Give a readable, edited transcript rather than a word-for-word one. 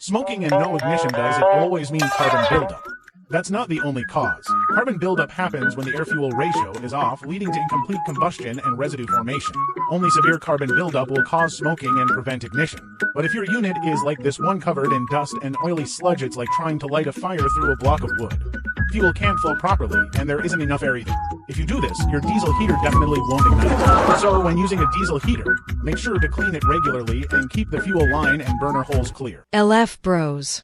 Smoking and no ignition does it always mean carbon buildup. That's not the only cause. Carbon buildup happens when the air-fuel ratio is off, leading to incomplete combustion and residue formation. Only severe carbon buildup will cause smoking and prevent ignition. But if your unit is like this one covered in dust and oily sludge, it's like trying to light a fire through a block of wood. Fuel can't flow properly, and there isn't enough air either. If you do this, your diesel heater definitely won't ignite. So when using a diesel heater, make sure to clean it regularly and keep the fuel line and burner holes clear. lfbros.